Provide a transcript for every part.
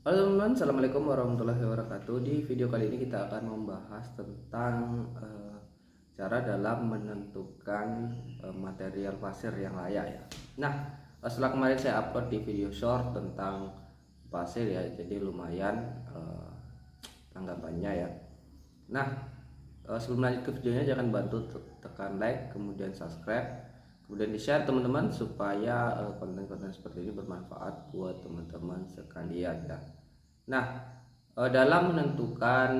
Halo teman-teman, assalamualaikum warahmatullahi wabarakatuh. Di video kali ini kita akan membahas tentang cara dalam menentukan material pasir yang layak ya. Nah, setelah kemarin saya upload di video short tentang pasir ya, jadi lumayan tanggapannya ya. Nah, sebelum lanjut ke videonya jangan bantu tekan like, kemudian subscribe, kemudian di share teman-teman supaya konten-konten seperti ini bermanfaat buat teman-teman sekalian ya. Nah, dalam menentukan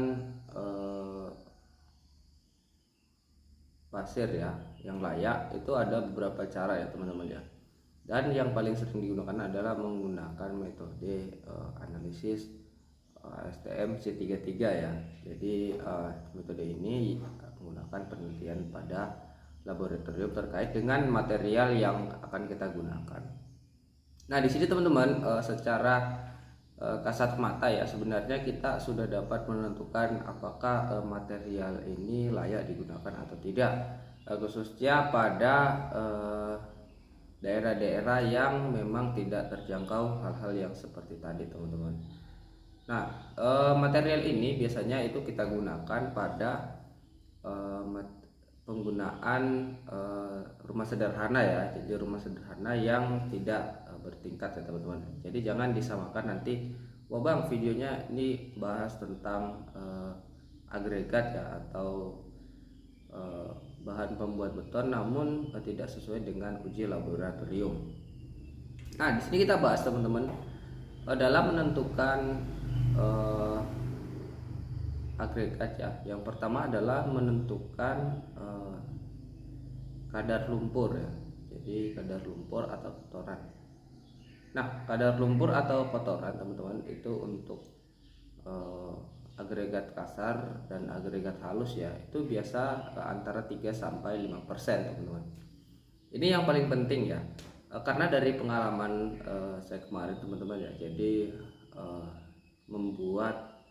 pasir ya yang layak itu ada beberapa cara ya teman-teman ya. Dan yang paling sering digunakan adalah menggunakan metode analisis STM C33 ya. Jadi metode ini menggunakan penelitian pada laboratorium terkait dengan material yang akan kita gunakan. Nah, di sini teman-teman secara kasat mata ya sebenarnya kita sudah dapat menentukan apakah material ini layak digunakan atau tidak, khususnya pada daerah-daerah yang memang tidak terjangkau hal-hal yang seperti tadi teman-teman. Nah, material ini biasanya itu kita gunakan pada penggunaan rumah sederhana ya. Jadi rumah sederhana yang tidak bertingkat ya teman-teman. Jadi jangan disamakan nanti, wah bang videonya ini bahas tentang agregat ya atau bahan pembuat beton namun tidak sesuai dengan uji laboratorium. Nah, di sini kita bahas teman-teman dalam menentukan agregat ya. Yang pertama adalah menentukan kadar lumpur ya. Jadi kadar lumpur atau kotoran. Nah, kadar lumpur atau kotoran teman-teman itu untuk agregat kasar dan agregat halus ya. Itu biasa antara 3 sampai 5% teman-teman. Ini yang paling penting ya. Karena dari pengalaman saya kemarin teman-teman ya. Jadi membuat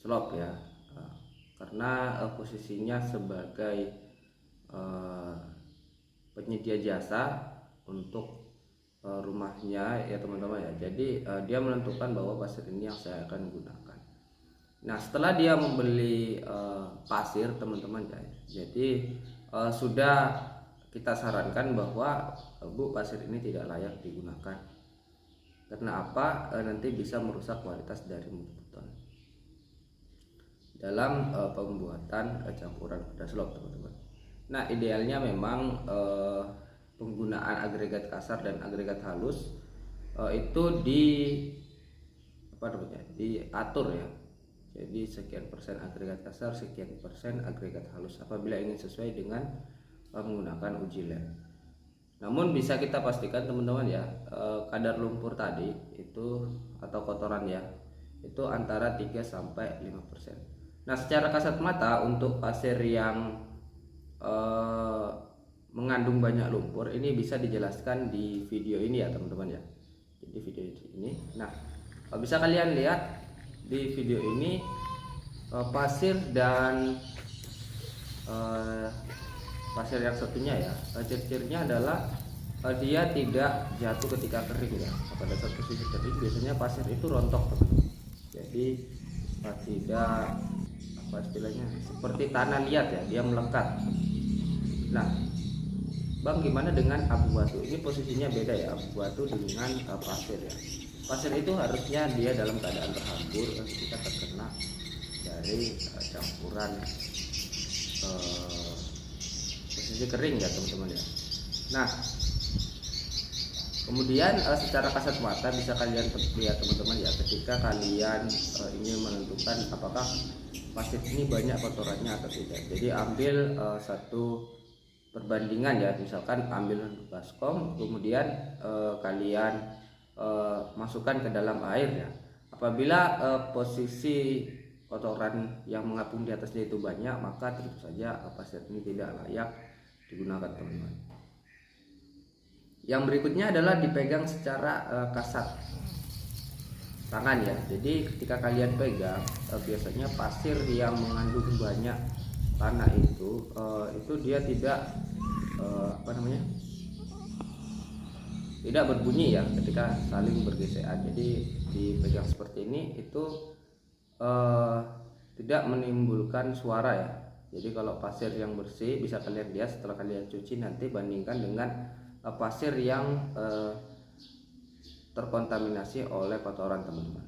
slop ya, karena posisinya sebagai penyedia jasa untuk rumahnya ya teman-teman ya. Jadi dia menentukan bahwa pasir ini yang saya akan gunakan. Nah, setelah dia membeli pasir teman-teman ya, jadi sudah kita sarankan bahwa Bu, pasir ini tidak layak digunakan. Karena apa? Nanti bisa merusak kualitas dari beton dalam pembuatan campuran pada slop teman-teman. Nah, idealnya memang penggunaan agregat kasar dan agregat halus itu diatur ya. Jadi sekian persen agregat kasar, sekian persen agregat halus apabila ingin sesuai dengan menggunakan uji lab. Namun bisa kita pastikan teman-teman ya, kadar lumpur tadi itu atau kotoran ya, itu antara 3 sampai 5%. Nah, secara kasat mata untuk pasir yang mengandung banyak lumpur ini bisa dijelaskan di video ini ya teman-teman ya. Jadi video ini. Nah, bisa kalian lihat di video ini pasir dan pasir yang satunya ya, ciri-cirinya adalah dia tidak jatuh ketika kering ya. Pada saat posisi kering biasanya pasir itu rontok teman-teman. Jadi tidak apa istilahnya seperti tanah liat ya, dia melekat. Nah, bang gimana dengan abu batu? Ini posisinya beda ya, abu batu dengan pasir ya. Pasir itu harusnya dia dalam keadaan terhambur ketika terkena dari campuran posisi kering ya teman-teman ya. Nah, kemudian secara kasat mata bisa kalian lihat teman-teman ya, ketika kalian ingin menentukan apakah pasir ini banyak kotorannya atau tidak. Jadi ambil satu perbandingan ya, misalkan ambil baskom, kemudian kalian masukkan ke dalam air ya. Apabila posisi kotoran yang mengapung di atasnya itu banyak, maka tentu saja pasir ini tidak layak digunakan teman-teman. Yang berikutnya adalah dipegang secara kasat tangan ya. Jadi ketika kalian pegang biasanya pasir yang mengandung banyak tanah itu dia tidak tidak berbunyi ya ketika saling bergesekan. Jadi dipegang seperti ini itu tidak menimbulkan suara ya. Jadi kalau pasir yang bersih bisa kalian lihat setelah kalian cuci nanti, bandingkan dengan pasir yang terkontaminasi oleh kotoran teman-teman.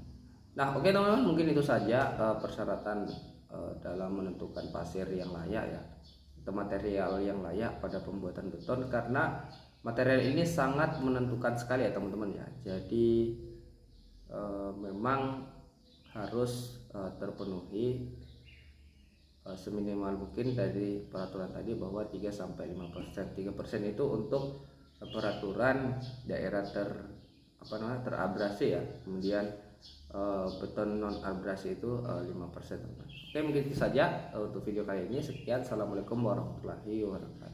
Nah oke teman-teman, mungkin itu saja persyaratan dalam menentukan pasir yang layak ya, atau material yang layak pada pembuatan beton, karena material ini sangat menentukan sekali ya teman-teman ya. Jadi memang harus terpenuhi seminimal mungkin dari peraturan tadi, bahwa 3-5%. 3% itu untuk peraturan daerah terabrasi ya. Kemudian beton non abrasi itu 5%. Oke, mungkin itu saja untuk video kali ini. Sekian, assalamualaikum warahmatullahi wabarakatuh.